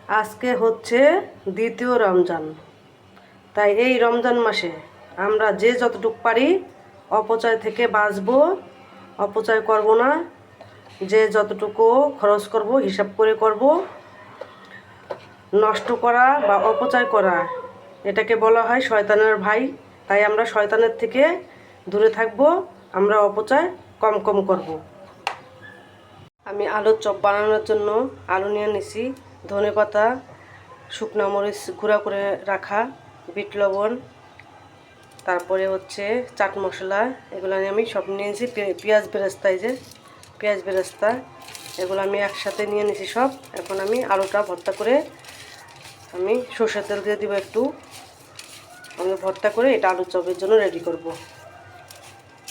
আজকে হচ্ছে দ্বিতীয় রমজান। তাই এই রমজান মাসে আমরা যে যতটুকু পারি অপচয় থেকে বাঁচবো, অপচয় করব না। যে যতটুকু খরচ করব হিসাব করে করব। নষ্ট করা বা অপচয় করা এটাকে বলা হয় শয়তানের ভাই। তাই আমরা শয়তানের থেকে দূরে থাকব, আমরা অপচয় কম কম করব। আমি আলুর চপ বানানোর জন্য আলু নিয়ে নিছি, ধনেপাতা, শুকনো মরিচ গুঁড়া করে রাখা, বিট লবণ, তারপরে হচ্ছে চাট মশলা, এগুলো আমি সব নিয়েছি। পেঁয়াজ বেরেস্তা, এই যে পেঁয়াজ বেরেস্তা, এগুলো আমি একসাথে নিয়ে নিয়েছি সব। এখন আমি আলুটা ভর্তা করে আমি সরষের তেল দিয়ে দিব একটু, আমি ভর্তা করে এটা আলুর চপের জন্য রেডি করব।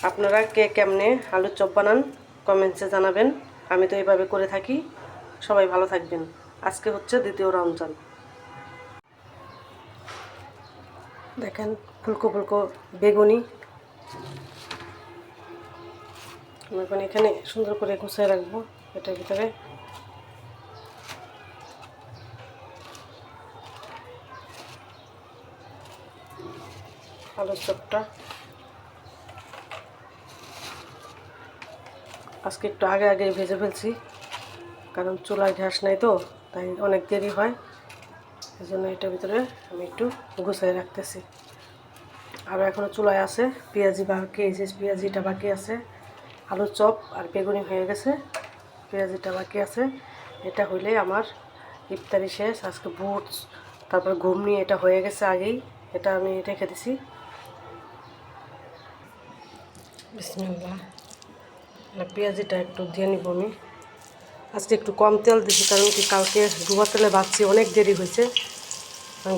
আপনারা কে কেমনে আলুর চপ বানান কমেন্টসে জানাবেন। আমি তো এইভাবে করে থাকি। সবাই ভালো থাকবেন। আজকে হচ্ছে দ্বিতীয় রমজান। দেখেন ফুলকো ফুলকো বেগুনি, এখন এখানে সুন্দর করে গুছিয়ে রাখবো এটার ভিতরে। আলুর চপটা আজকে একটু আগে আগে ভেজে ফেলছি, কারণ চুলায় গ্যাস নাই তো, তাই অনেক দেরি হয়। এই জন্য এটার ভিতরে আমি একটু গুছিয়ে রাখতেছি। আর এখনও চুলায় আছে, পেঁয়াজি বাকি, এই যে পেঁয়াজিটা বাকি আছে। আলুর চপ আর বেগুনি হয়ে গেছে, পেঁয়াজিটা বাকি আছে। এটা হইলে আমার ইফতারি শেষ। আজকে বুট, তারপর ঘুমনি, এটা হয়ে গেছে আগেই, এটা আমি রেখে দিছি। বিসমিল্লাহ, পেঁয়াজিটা একটু দিয়ে নিব আমি। আজকে একটু কম তেল দিছি, কারণ কি কালকে ডুবা তেলে ভাজছি, অনেক দেরি হয়েছে।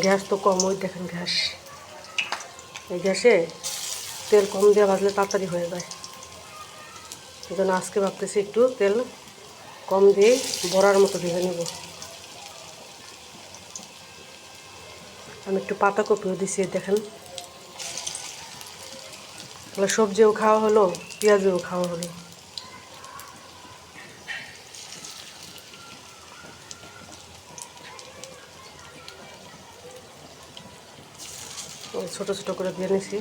গ্যাস তো কম, ওই দেখেন গ্যাস, এই গ্যাসে তেল কম দিয়ে ভাজলে তাড়াতাড়ি হয়ে যায়। এই জন্য আজকে ভাবতেছি একটু তেল কম দিয়ে বড়ার মতো ভেজে নেব। আমি একটু পাতাকপিও দিছি, দেখেন, তাহলে সবজিও খাওয়া হলো, পেঁয়াজও খাওয়া হলো। ছোটো ছোটো করে দিয়ে নিছি।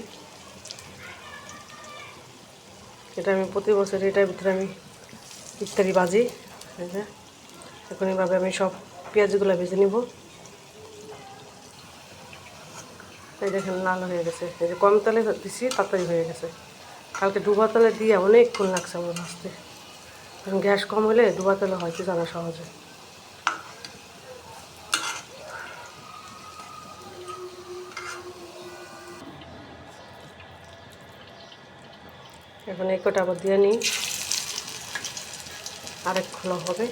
এটা আমি প্রতি বছর এটার ভিতরে আমি ইফতারি ভাজি। এখন এইভাবে আমি সব পেঁয়াজগুলো ভেজে নিব। এই দেখেন লাল হয়ে গেছে, এই যে কম তেলে দিছি তাড়াতাড়ি হয়ে গেছে। কালকে ডুবা তেলে দিয়ে অনেকক্ষণ লাগছে আমার ভাজতে, কারণ গ্যাস কম হলে ডুবা তেলে হয়তো জানা সহজে। এখন এই কটা আবার দিয়ে নিই, আরেক খোলা হবে।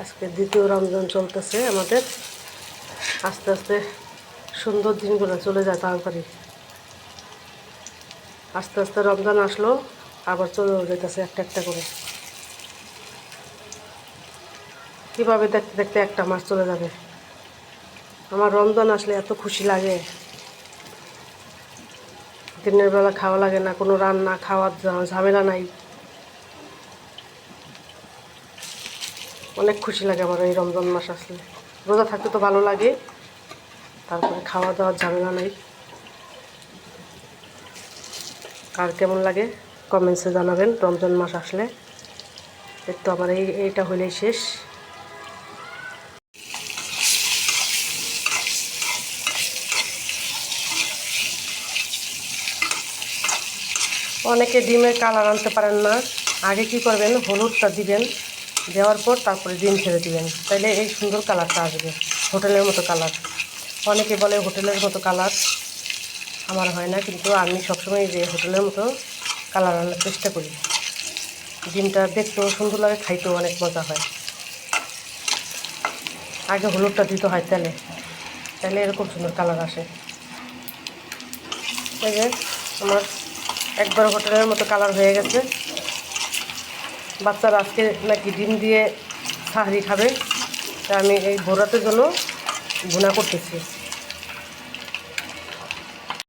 আজকে দ্বিতীয় রমজান চলতেছে আমাদের। আস্তে আস্তে সুন্দর দিনগুলো চলে যায় তাড়াতাড়ি। আস্তে আস্তে রমজান আসলো, আবার চলে যেতেছে একটা একটা করে। কীভাবে দেখতে দেখতে একটা মাস চলে যাবে। আমার রমজান আসলে এত খুশি লাগে, দিনের বেলা খাওয়া লাগে না, কোনো রান্না খাওয়ার ঝামেলা নাই। অনেক খুশি লাগে আমার এই রমজান মাস আসলে। রোজা থাকতে তো ভালো লাগে, তারপরে খাওয়া দাওয়ার ঝামেলা নেই। কার কেমন লাগে কমেন্টসে জানাবেন রমজান মাস আসলে। এর তো আমার এইটা হইলেই শেষ। অনেকে ডিমের কালার আনতে পারেন না, আগে কি করবেন, হলুদটা দিবেন, দেওয়ার পর তারপরে ডিম ছেড়ে দিবেন, তাহলে এই সুন্দর কালারটা আসবে, হোটেলের মতো কালার। অনেকে বলে হোটেলের মতো কালার, আমার হয় না, কিন্তু আমি সবসময় যে হোটেলের মতো কালার আনার চেষ্টা করি। ডিমটা দেখতেও সুন্দর লাগে, খাইতেও অনেক মজা হয়। আগে হলুদটা দিতে হয় তেলে, তাহলে এরকম সুন্দর কালার আসে। এই যে আমার একবার হোটেলের মতো কালার হয়ে গেছে। বাচ্চারা আজকে নাকি ডিম দিয়ে সাহরি খাবে, তা আমি এই ভোরাতের জন্য ভুনা করতেছি।